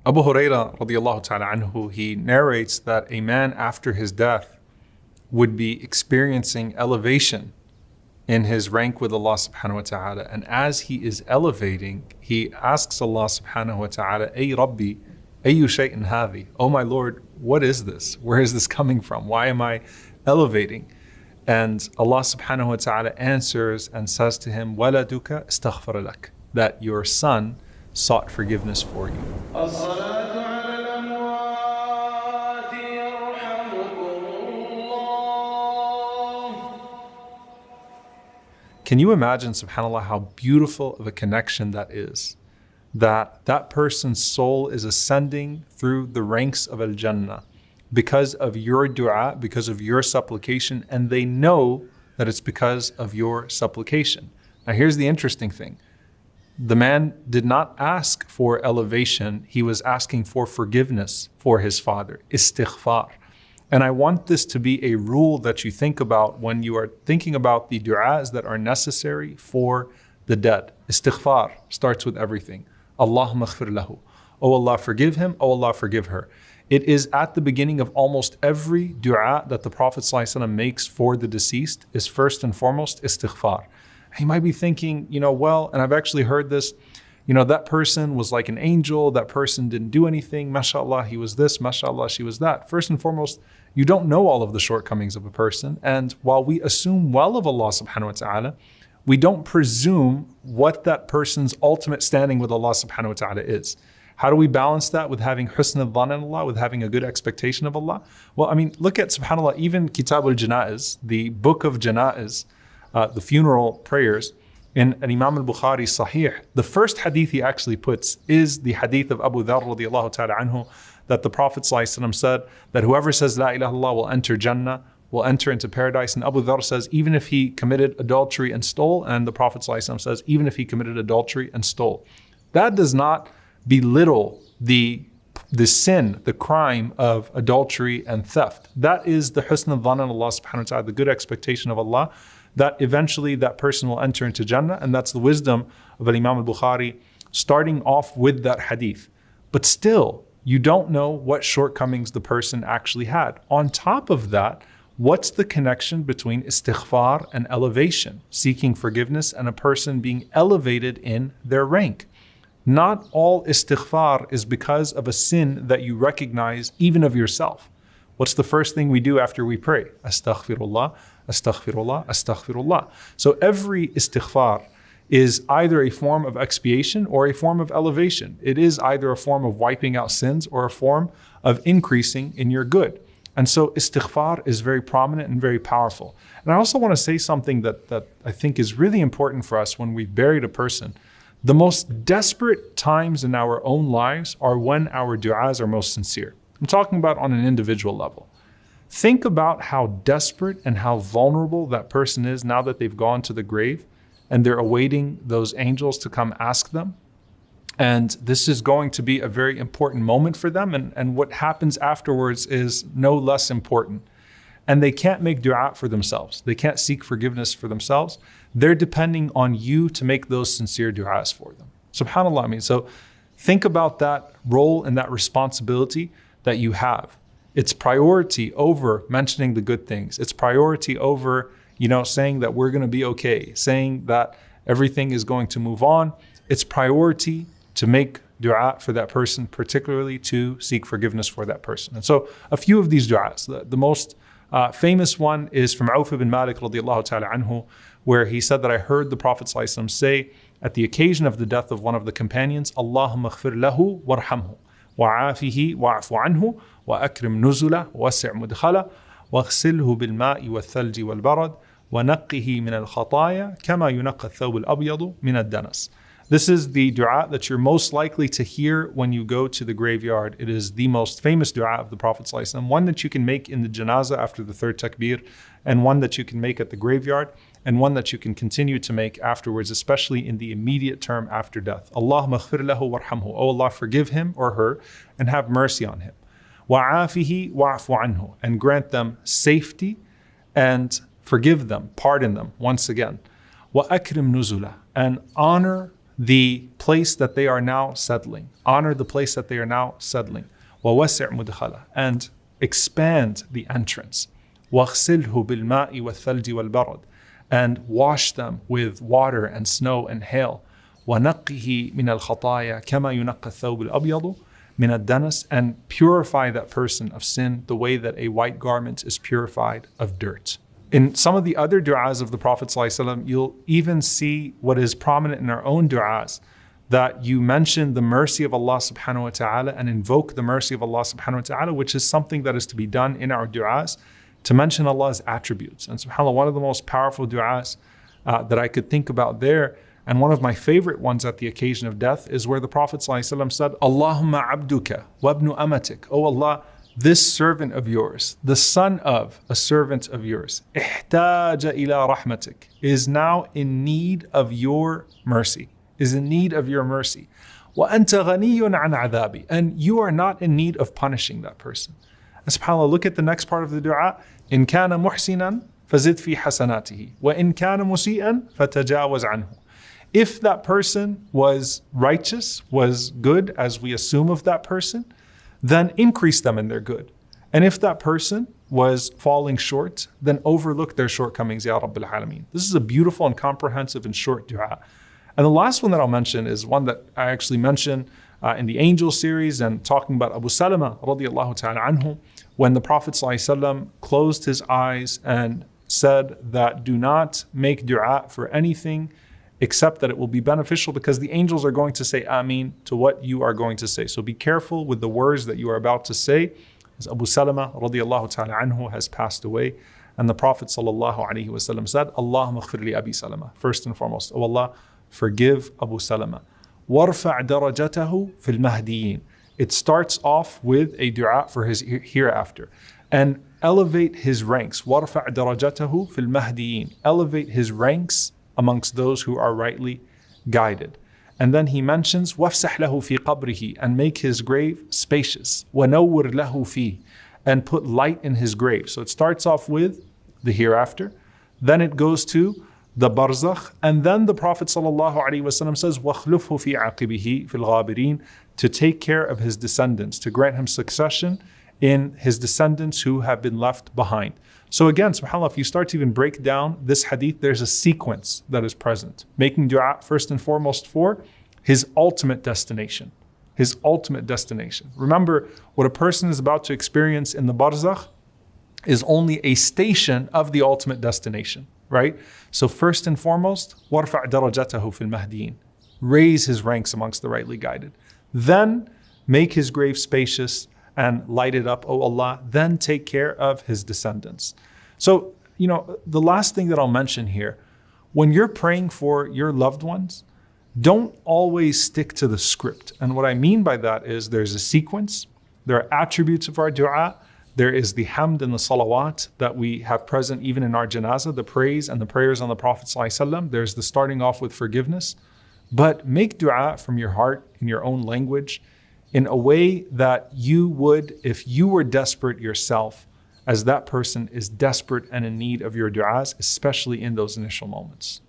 Abu Hurairah radiallahu ta'ala anhu, he narrates that a man after his death would be experiencing elevation in his rank with Allah subhanahu wa ta'ala. And as he is elevating, he asks Allah subhanahu wa ta'ala, Ay Rabbi, ayu shay'in hadhi? Oh my Lord, what is this? Where is this coming from? Why am I elevating? And Allah subhanahu wa ta'ala answers and says to him, Waladuka istaghfar lak, that your son sought forgiveness for you. Can you imagine, subhanAllah, how beautiful of a connection that is? That person's soul is ascending through the ranks of Al-Jannah because of your dua, because of your supplication, and they know that it's because of your supplication. Now here's the interesting thing. The man did not ask for elevation, he was asking for forgiveness for his father, istighfar. And I want this to be a rule that you think about when you are thinking about the du'as that are necessary for the dead. Istighfar starts with everything. Allahumma ighfir lahu. Oh Allah, forgive him. Oh Allah, forgive her. It is at the beginning of almost every du'a that the Prophet ﷺ makes for the deceased is first and foremost istighfar. He might be thinking, well, and I've actually heard this, that person was like an angel, that person didn't do anything, mashallah, he was this, mashallah, she was that. First and foremost, you don't know all of the shortcomings of a person. And while we assume well of Allah subhanahu wa ta'ala, we don't presume what that person's ultimate standing with Allah subhanahu wa ta'ala is. How do we balance that with having husn al-dhan in Allah, with having a good expectation of Allah? Well, look at, subhanAllah, even Kitab al-Janaiz, the book of Janaiz, the funeral prayers, in an Imam al-Bukhari Sahih, the first hadith he actually puts is the hadith of Abu Dharr radiallahu ta'ala anhu, that the Prophet ﷺ said that whoever says La ilaha illallah will enter Jannah, will enter into paradise. And Abu Dharr says, even if he committed adultery and stole, and the Prophet ﷺ says, even if he committed adultery and stole. That does not belittle the sin, the crime of adultery and theft. That is the husn al-dhan in Allah subhanahu wa ta'ala, the good expectation of Allah, that eventually that person will enter into Jannah. And that's the wisdom of Imam al-Bukhari, starting off with that hadith. But still, you don't know what shortcomings the person actually had. On top of that, what's the connection between istighfar and elevation, seeking forgiveness, and a person being elevated in their rank? Not all istighfar is because of a sin that you recognize even of yourself. What's the first thing we do after we pray? Astaghfirullah, astaghfirullah, astaghfirullah. So every istighfar is either a form of expiation or a form of elevation. It is either a form of wiping out sins or a form of increasing in your good. And so istighfar is very prominent and very powerful. And I also want to say something that I think is really important for us when we've buried a person. The most desperate times in our own lives are when our du'as are most sincere. I'm talking about on an individual level. Think about how desperate and how vulnerable that person is now that they've gone to the grave and they're awaiting those angels to come ask them. And this is going to be a very important moment for them. And what happens afterwards is no less important. And they can't make dua for themselves. They can't seek forgiveness for themselves. They're depending on you to make those sincere du'as for them. SubhanAllah, so think about that role and that responsibility that you have. It's priority over mentioning the good things. It's priority over, saying that we're going to be okay, saying that everything is going to move on. It's priority to make dua for that person, particularly to seek forgiveness for that person. And so a few of these du'as, the most famous one is from Auf ibn Malik radiallahu ta'ala anhu, where he said that I heard the Prophet ﷺ say at the occasion of the death of one of the companions, Allahumma ighfir lahu warhamhu, wa'afihi wa'afu anhu, وأكرم نزله ووسع مدخله واغسله بالماء والثلج والبرد ونقه من الخطايا كما ينقى الثوب الأبيض من الدنس. This is the dua that you're most likely to hear when you go to the graveyard. It is the most famous dua of the Prophet ﷺ, one that you can make in the janazah after the third takbir, and one that you can make at the graveyard, and one that you can continue to make afterwards, especially in the immediate term after death. Allahumma ighfir lahu warhamhu. Oh Allah, forgive him or her and have mercy on him. وَعَافِهِ وَعْفُ عَنْهُ, and grant them safety and forgive them, pardon them once again. وَأَكْرِمْ نُزُلَهُ, and honor the place that they are now settling. Honor the place that they are now settling. وَوَسِعْ مُدْخَلَهُ, and expand the entrance. وَاغْسِلْهُ بِالْمَاءِ وَالثَّلْجِ وَالْبَرَدِ, and wash them with water and snow and hail. وَنَقِّهِ مِنَ الْخَطَايَا كَمَا يُنَقَّ الثَّوْبُ الْأَبْيَضُ مِنَ الدَّنَسِ, and purify that person of sin the way that a white garment is purified of dirt. In some of the other du'as of the Prophet ﷺ, you'll even see what is prominent in our own du'as, that you mention the mercy of Allah subhanahu wa ta'ala and invoke the mercy of Allah subhanahu wa ta'ala, which is something that is to be done in our du'as, to mention Allah's attributes. And subhanAllah, one of the most powerful du'as that I could think about there, and one of my favorite ones at the occasion of death, is where the Prophet ﷺ said, Allahumma abduka wa ibnu amatik, O Allah, this servant of yours, the son of a servant of yours, ihtaja ila rahmatik, is now in need of your mercy, is in need of your mercy. Wa anta ghaniyun an adhabi, and you are not in need of punishing that person. And subhanAllah, look at the next part of the dua. In kana muhsinan fazid fi hasanatihi, wa in kana musi'an fatajawaz anhu. If that person was righteous, was good, as we assume of that person, then increase them in their good. And if that person was falling short, then overlook their shortcomings, Ya Rabbil Alameen. This is a beautiful and comprehensive and short dua. And the last one that I'll mention is one that I actually mentioned in the Angel series, and talking about Abu Salama radiallahu ta'ala anhu, when the Prophet ﷺ closed his eyes and said that do not make dua for anything except that it will be beneficial, because the angels are going to say Ameen to what you are going to say. So be careful with the words that you are about to say. As Abu Salama radiallahu ta'ala anhu has passed away, and the Prophet sallallahu alaihi wasallam said, Allahumma ighfir li Abi Salama. First and foremost, O Allah, forgive Abu Salama. وَارْفَعْ دَرَجَتَهُ فِي الْمَهْدِيِّينَ. It starts off with a dua for his hereafter. And elevate his ranks. وَارْفَعْ دَرَجَتَهُ فِي الْمَهْدِيِّينَ. Elevate his ranks amongst those who are rightly guided. And then he mentions وَافْسَحْ لَهُ فِي قَبْرِهِ, and make his grave spacious. وَنَوِّرْ لَهُ فِيهِ, and put light in his grave. So it starts off with the hereafter, then it goes to the barzakh, and then the Prophet ﷺ says وَخْلُفْهُ فِي عَقِبِهِ فِي الْغَابِرِينَ, to take care of his descendants, to grant him succession in his descendants who have been left behind. So again, subhanAllah, if you start to even break down this hadith, there's a sequence that is present. Making dua first and foremost for his ultimate destination. His ultimate destination. Remember, what a person is about to experience in the barzakh is only a station of the ultimate destination, right? So first and foremost, وَارْفَعْ دَرَجَتَهُ فِي الْمَهْدِيِّينَ, raise his ranks amongst the rightly guided. Then make his grave spacious and light it up, O Allah, then take care of his descendants. So, the last thing that I'll mention here, when you're praying for your loved ones, don't always stick to the script. And what I mean by that is there's a sequence, there are attributes of our dua, there is the hamd and the salawat that we have present even in our janazah, the praise and the prayers on the Prophet ﷺ. There's the starting off with forgiveness. But make dua from your heart in your own language, in a way that you would if you were desperate yourself, as that person is desperate and in need of your du'as, especially in those initial moments.